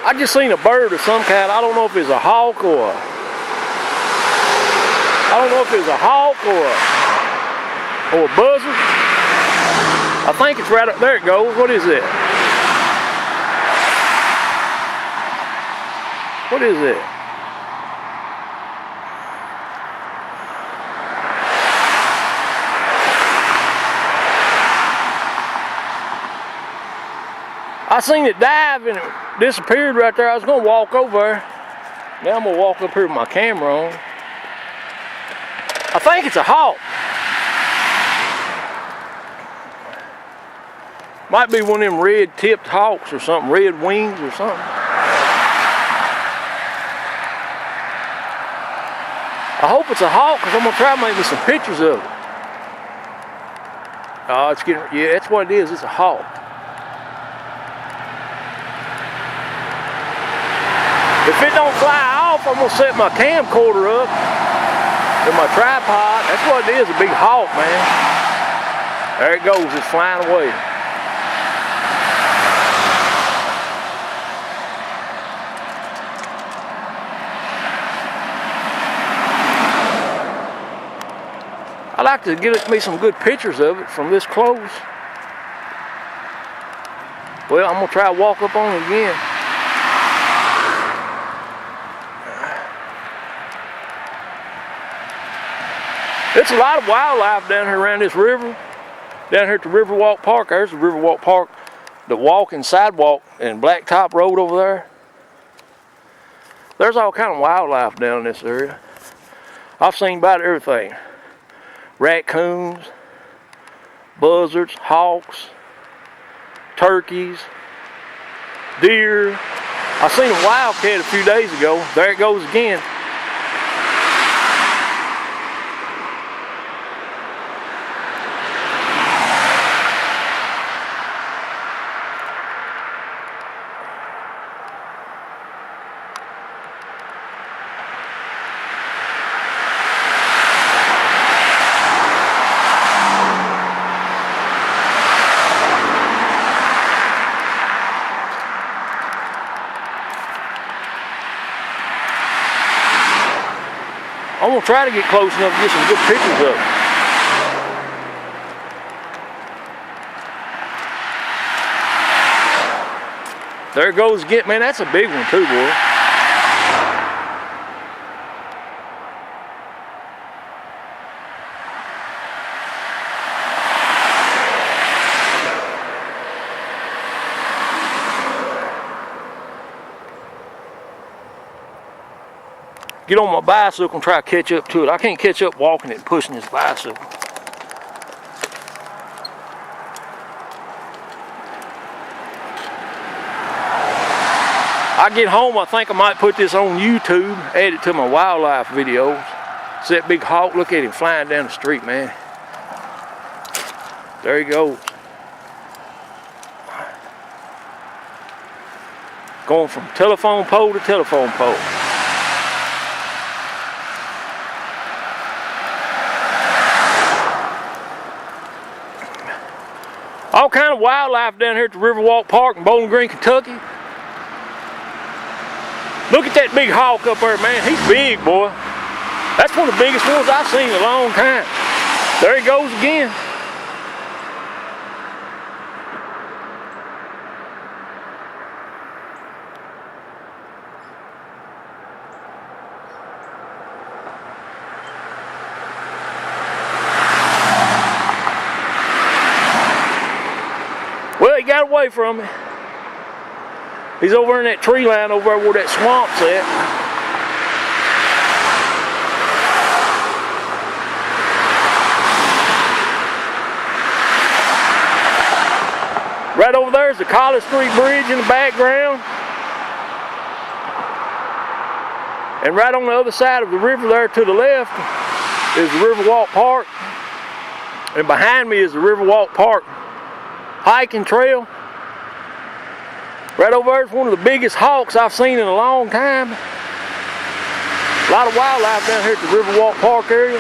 I just seen a bird of some kind. I don't know if it's a hawk or a, or a buzzard. I think it's right up there. It goes. What is it? What is it? I seen it dive and it disappeared right there. I was gonna walk over there. Now I'm gonna walk up here with my camera on. I think it's a hawk. Might be one of them red tipped hawks or something, red wings or something. I hope it's a hawk because I'm gonna try to make me some pictures of it. Oh, it's getting, yeah, that's what it is, it's a hawk. If it don't fly off, I'm gonna set my camcorder up in my tripod. That's what it is, a big hawk, man. There it goes, it's flying away. I like to get me some good pictures of it from this close. Well, I'm gonna try to walk up on it again. It's a lot of wildlife down here around this river. Down here at the Riverwalk Park, there's the Riverwalk Park, the walking sidewalk and Blacktop Road over there. There's all kind of wildlife down in this area. I've seen about everything. Raccoons, buzzards, hawks, turkeys, deer. I seen a wildcat a few days ago. There it goes again. I'm gonna try to get close enough to get some good pictures of it. There it goes again. Man, that's a big one too, boy. Get on my bicycle and try to catch up to it. I can't catch up walking it and pushing this bicycle. I get home, I think I might put this on YouTube, add it to my wildlife videos. See that big hawk? Look at him flying down the street, man. There he goes. Going from telephone pole to telephone pole. All kind of wildlife down here at the Riverwalk Park in Bowling Green, Kentucky. Look at that big hawk up there, man. He's big, boy. That's one of the biggest ones I've seen in a long time. There he goes again. Well, he got away from me. He's over in that tree line over there where that swamp's at. Right over there is the College Street Bridge in the background. And right on the other side of the river there to the left is the Riverwalk Park. And behind me is the Riverwalk Park hiking trail. Right over there is one of the biggest hawks I've seen in a long time. A lot of wildlife down here at the Riverwalk Park area.